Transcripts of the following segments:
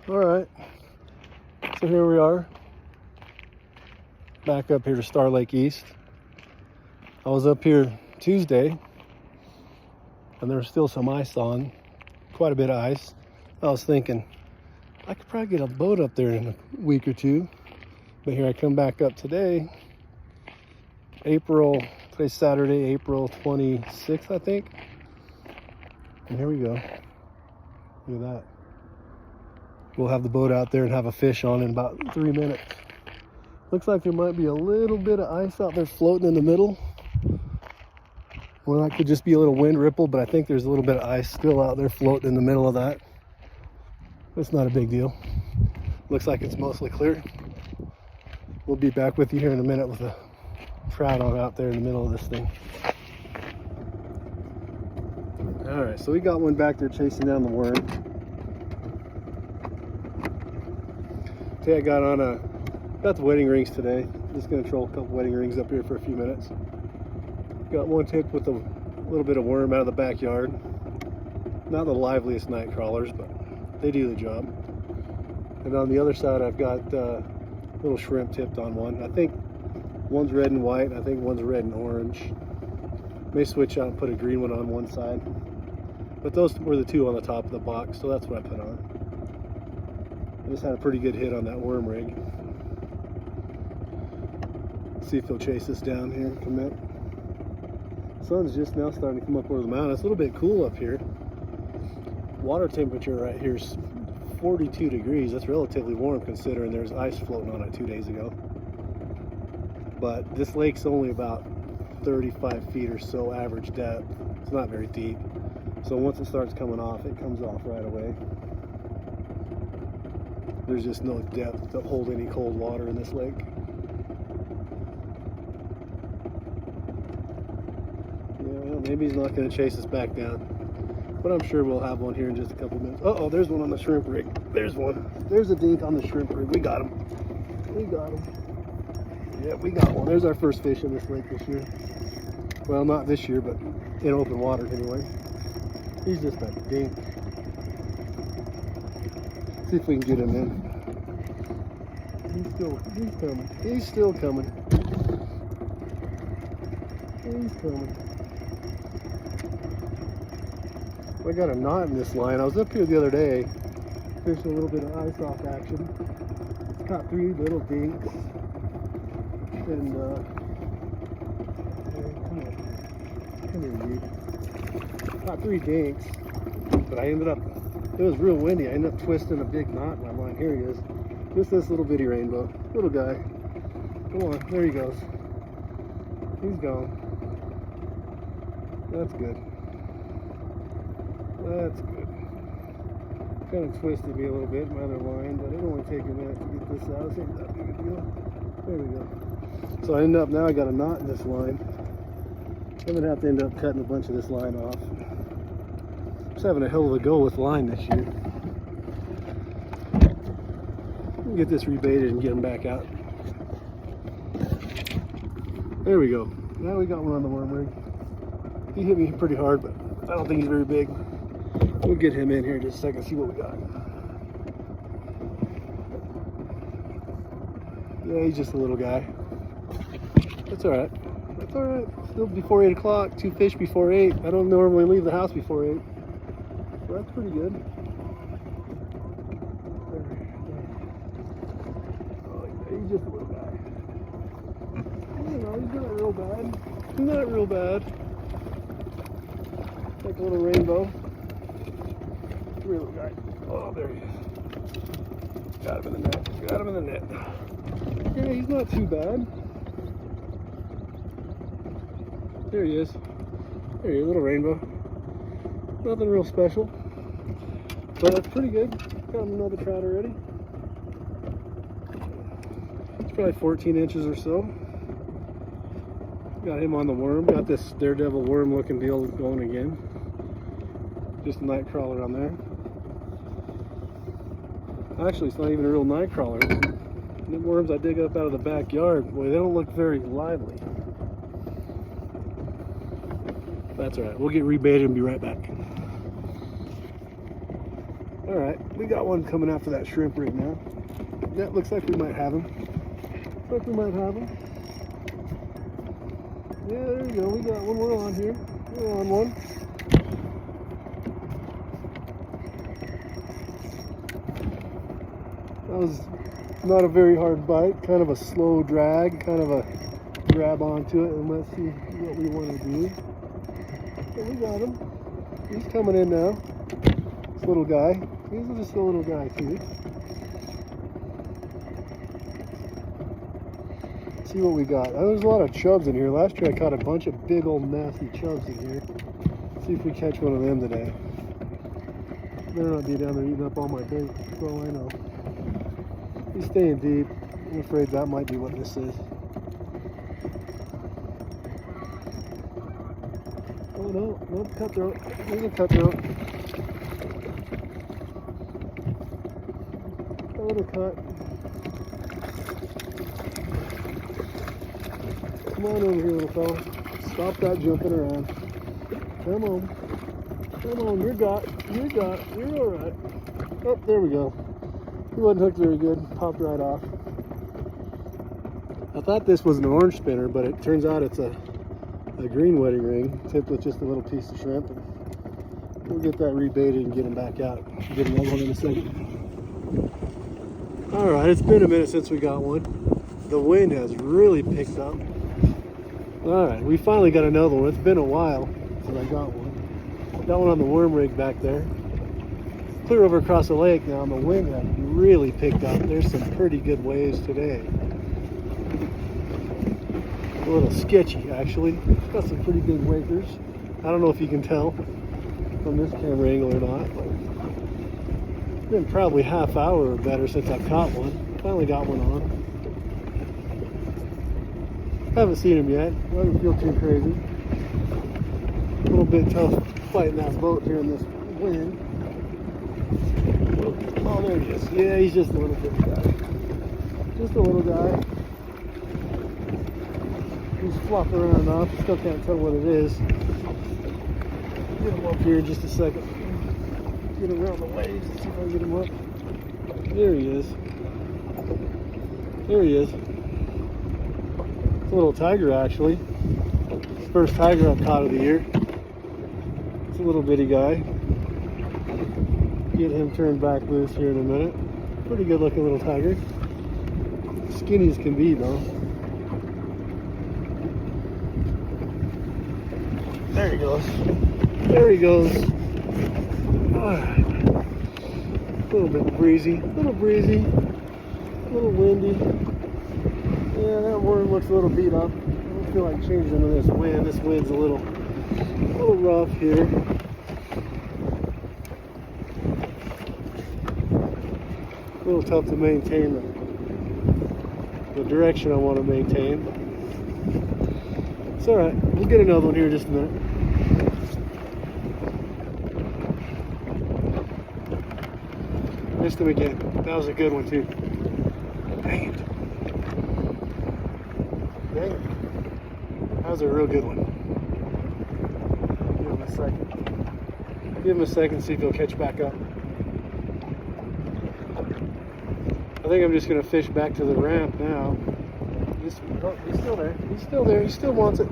All right, so here we are, back up here to Star Lake East. I was up here Tuesday, and there was still some ice on, quite a bit of ice. I was thinking, I could probably get a boat up there in a week or two. But here I come back up today, today's Saturday, April 26th, I think. And here we go. Look at that. We'll have the boat out there and have a fish on in about 3 minutes. Looks like there might be a little bit of ice out there floating in the middle. Well, that could just be a little wind ripple, but I think there's a little bit of ice still out there floating in the middle of that. It's not a big deal. Looks like it's mostly clear. We'll be back with you here in a minute with a trout on out there in the middle of this thing. All right, so we got one back there chasing down the worm. I got the wedding rings today. Just gonna troll a couple wedding rings up here for a few minutes. Got one tipped with a little bit of worm out of the backyard. Not the liveliest night crawlers, but they do the job. And on the other side, I've got little shrimp tipped on one. I think one's red and white. I think one's red and orange. May switch out and put a green one on one side. But those were the two on the top of the box, so that's what I put on. I just had a pretty good hit on that worm rig. See if he'll chase us down here and commit. Sun's just now starting to come up over the mountain. It's a little bit cool up here. Water temperature right here is 42 degrees. That's relatively warm considering there's ice floating on it 2 days ago. But this lake's only about 35 feet or so average depth. It's not very deep. So once it starts coming off, it comes off right away. There's just no depth to hold any cold water in this lake. Yeah, well, maybe he's not going to chase us back down. But I'm sure we'll have one here in just a couple minutes. Uh-oh, there's one on the shrimp rig. There's one. There's a dink on the shrimp rig. We got him. We got him. Yeah, we got one. There's our first fish in this lake this year. Well, not this year, but in open water anyway. He's just a dink. See if we can get him in. He's coming. He's still coming. He's coming. I got a knot in this line. I was up here the other day, fishing a little bit of ice off action. Caught 3 little dinks. And come here, dude. Caught 3 dinks, but I ended up. It was real windy. I ended up twisting a big knot in my line. Here he is. Just this little bitty rainbow. Little guy. Come on. There he goes. He's gone. That's good. That's good. Kind of twisted me a little bit, my other line, but it'll only take a minute to get this out. It's not that big a deal. There we go. So I ended up, now I got a knot in this line. I'm going to have to end up cutting a bunch of this line off. Just having a hell of a go with line this year. Get this rebaited and get him back out. There we go. Now we got one on the worm rig. He hit me pretty hard, but I don't think he's very big. We'll get him in here in just a second, see what we got. Yeah, he's just a little guy. That's all right. That's all right. Still before 8 o'clock. 2 fish before 8. I don't normally leave the house before 8. So that's pretty good. Oh, yeah, he's just a little guy. You know, he's not real bad. He's not real bad. Like a little rainbow. Real guy. Oh, there he is. Got him in the net. Got him in the net. Yeah, he's not too bad. There he is. There he is, little rainbow. Nothing real special. But that's pretty good. Got him another trout already. It's probably 14 inches or so. Got him on the worm. Got this daredevil worm looking deal going again. Just a night crawler on there. Actually, it's not even a real night crawler. The worms I dig up out of the backyard, boy, they don't look very lively. That's all right. We'll get rebaited and be right back. Alright, we got one coming after that shrimp right now. That looks like we might have him. Looks like we might have him. Yeah, there we go. We got one. We're on here. We're on one. That was not a very hard bite. Kind of a slow drag. Kind of a grab onto it and let's see what we want to do. So we got him. He's coming in now. This little guy. He's just a little guy too. See what we got. There's a lot of chubs in here. Last year I caught a bunch of big old nasty chubs in here. See if we catch one of them today. Better not be down there eating up all my bait. That's all I know. He's staying deep. I'm afraid that might be what this is. Oh no, nope, cutthroat. There's a cutthroat. A little cut. Come on over here, little fella. Stop that jumping around. Come on. Come on, you're alright. Oh, there we go. He wasn't hooked very good. Popped right off. I thought this was an orange spinner, but it turns out it's a green wedding ring tipped with just a little piece of shrimp. And we'll get that rebaited and get him back out. Get another one in a second. Alright, it's been a minute since we got one. The wind has really picked up. Alright, we finally got another one. It's been a while since I got one. Got one on the worm rig back there. Clear over across the lake now, and the wind has really picked up. There's some pretty good waves today. A little sketchy, actually. Got some pretty big wakers. I don't know if you can tell from this camera angle or not, but it's been probably half hour or better since I caught one. Finally got one on. Haven't seen him yet. Doesn't feel too crazy. A little bit tough fighting that boat here in this wind. Oh, there he is. Yeah, he's just a little bit guy. Just a little guy. He's flopping around enough. Still can't tell what it is. Get him up here in just a second. Get him around the waves. See if I can get him up. There he is. There he is. It's a little tiger, actually. First tiger I've caught of the year. It's a little bitty guy. Get him turned back loose here in a minute. Pretty good looking little tiger. Skinny as can be though. There he goes. There he goes. Alright. A little bit breezy. A little breezy. A little windy. Yeah, that worm looks a little beat up. I don't feel like changing into this wind. This wind's a little rough here. A little tough to maintain the direction I want to maintain. It's alright. We'll get another one here in just a minute. Missed him again. That was a good one too. Dang it. Dang it. That was a real good one. Give him a second. Give him a second, see if he'll catch back up. I think I'm just going to fish back to the ramp now. Oh, he's still there. He's still there. He still wants it.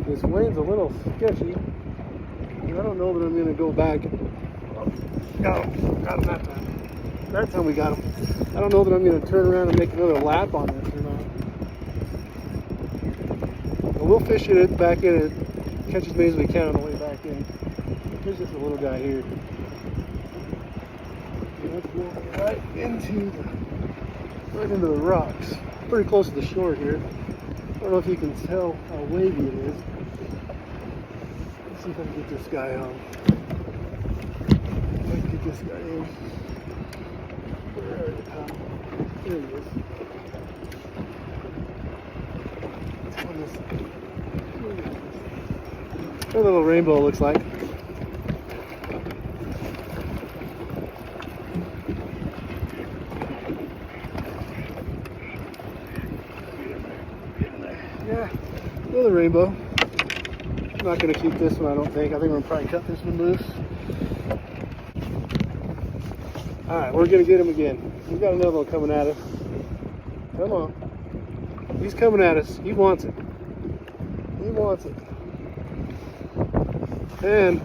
This wind's a little sketchy. I don't know that I'm going to go back. Oh, got him that time. That time we got him. I don't know that I'm going to turn around and make another lap on this or not. But we'll fish it back in and catch as many as we can on the way back in. Here's just a little guy here. Let's go right into the rocks. Pretty close to the shore here. I don't know if you can tell how wavy it is. Let's see if I can get this guy on. Let's get this guy in. Where are you, pal? There he is. What a little rainbow looks like. Yeah, another rainbow. I'm not going to keep this one, I don't think. I think I'm going to probably cut this one loose. All right, we're gonna get him again. We've got another one coming at us. Come on. He's coming at us. He wants it. He wants it. And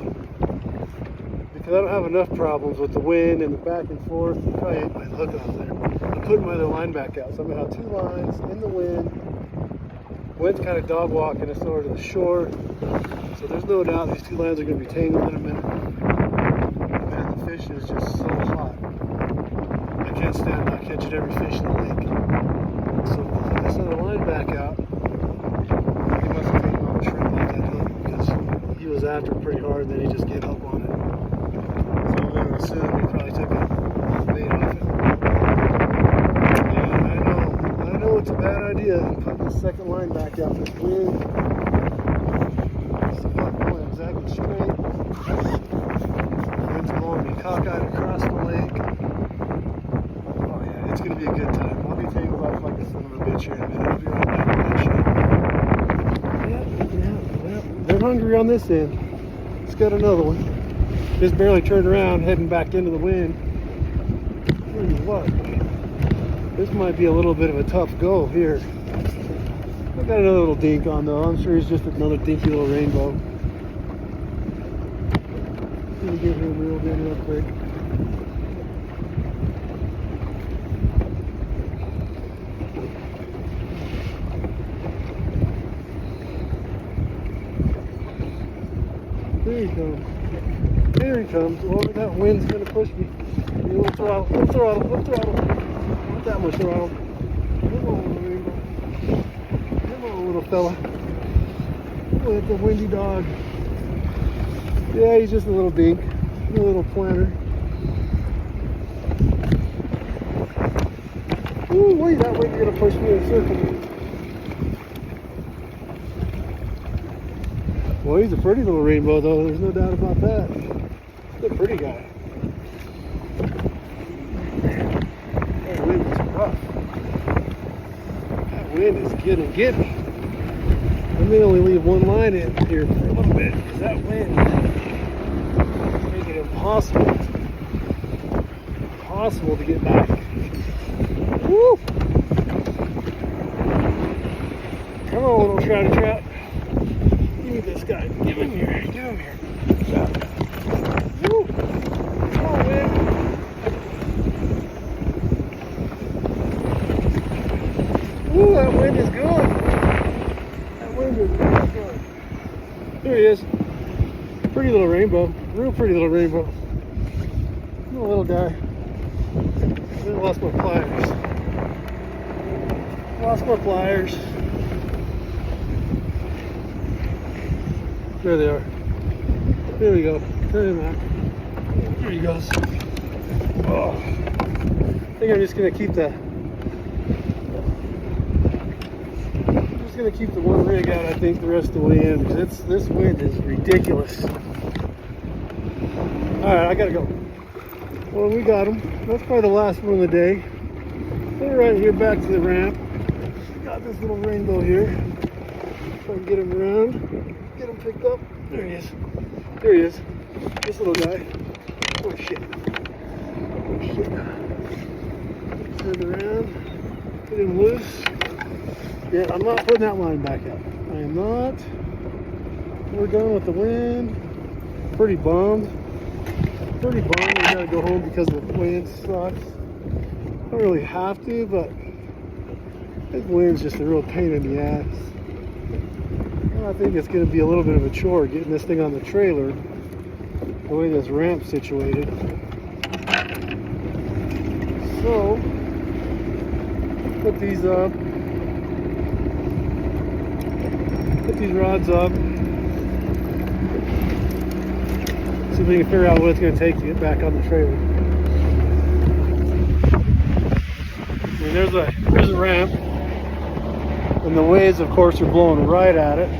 because I don't have enough problems with the wind and the back and forth, you probably ate my hook off there. I'm putting my other line back out. So I'm gonna have two lines in the wind. Wind's kind of dog walking us over to the shore. So there's no doubt these two lines are gonna be tangled in a minute. Man, the fish is just so hot. I can't stand not catching every fish in the lake. So put this other line back out. He must have taken all the shrimp off that hook because he was after it pretty hard and then he just gave up on it. So I'm going to assume he probably took a bait off it. Yeah, I know it's a bad idea putting the second line back out this wind. It's not going exactly straight. The wind's blowing me cockeyed across the lake. Oh yeah, it's going to be a good time. I'll be tangled off like a son of a bitch here in a minute. I'll be right back with that shit. Yeah. They're hungry on this end. Let's get another one. Just barely turned around, heading back into the wind. Tell you what, this might be a little bit of a tough go here. I've got another little dink on though. I'm sure he's just another dinky little rainbow. Let me get him reeled in real quick. There he comes. There he comes. Oh, that wind's gonna push me. A little throttle, little throttle, little throttle. Not that much throttle. Come on, rainbow. Come on, little fella. Oh, it's a windy dog. Yeah, he's just a little dink. A little planter. Ooh, wait, that wind's gonna push me in a circle. Well, he's a pretty little rainbow, though. There's no doubt about that. He's a pretty guy. That wind is rough. That wind is gonna get me. I may only leave one line in here for a little bit because that wind is making it impossible to get back. Woo! Come on, little trouty trout. Give me this guy. Give him here. Give him here. Woo! Come on, man. Ooh, that wind is good. That wind is really good. There he is. Pretty little rainbow. Real pretty little rainbow. Little guy. I lost my pliers. Lost my pliers. There they are. There we go. Turn him out. There he goes. Oh. I think I'm just gonna keep the one rig out, I think, the rest of the way in, because this wind is ridiculous. Alright, I gotta go. Well, we got him. That's probably the last one of the day. We're right here back to the ramp. Got this little rainbow here. Try and get him around. Get him picked up. There he is. There he is. This little guy. Oh shit. Oh shit. Turn around. Get him loose. Yeah, I'm not putting that line back up. I am not. We're done with the wind. Pretty bummed. We gotta go home because the wind sucks. Don't really have to, but this wind's just a real pain in the ass. Well, I think it's gonna be a little bit of a chore getting this thing on the trailer, the way this ramp's situated. So, put these up. Put these rods up. See if we can figure out what it's going to take to get back on the trailer. I mean, there's a ramp, and the waves, of course, are blowing right at it.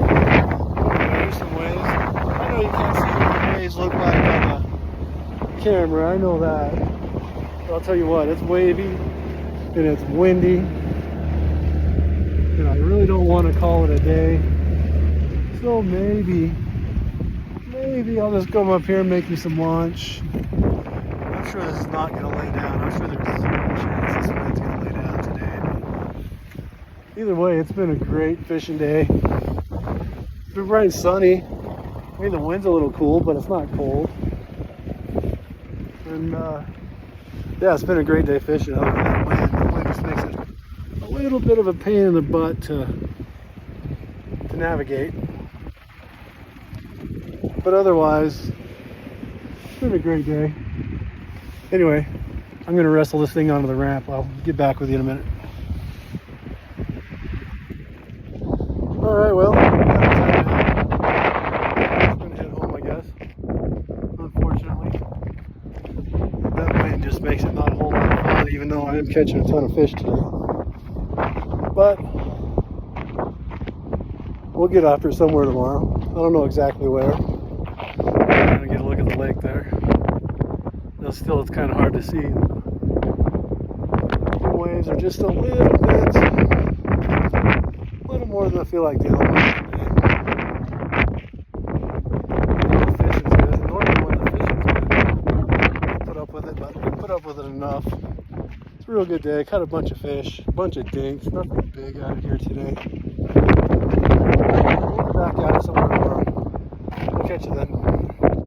There's some waves. I know you can't see what the waves look like on the camera. I know that. But I'll tell you what, it's wavy and it's windy. And I really don't want to call it a day. So maybe I'll just come up here and make me some lunch. I I'm sure this is not going to lay down. I'm sure there's a chance this wind's going to lay down today. Either way, it's been a great fishing day. It's been bright and sunny. I mean, the wind's a little cool, but it's not cold. And yeah, it's been a great day fishing. Other than that wind, the wind just makes it a little bit of a pain in the butt to navigate. But otherwise, it's been a great day. Anyway, I'm going to wrestle this thing onto the ramp. I'll get back with you in a minute. All right, well, I'm going to head home, I guess. Unfortunately, that wind just makes it not a whole lot of fun, even though I am catching a ton of fish today. But we'll get after somewhere tomorrow. I don't know exactly where. I'm going to get a look at the lake there. Now still, it's kind of hard to see. The waves are just a little more than I feel like dealing with today. The fishing's good. Normally when the fishing's good, I put up with it, but I put up with it enough. It's a real good day. Caught a bunch of fish, a bunch of dinks. Nothing big out of here today. We'll be back out somewhere tomorrow. We'll catch you then.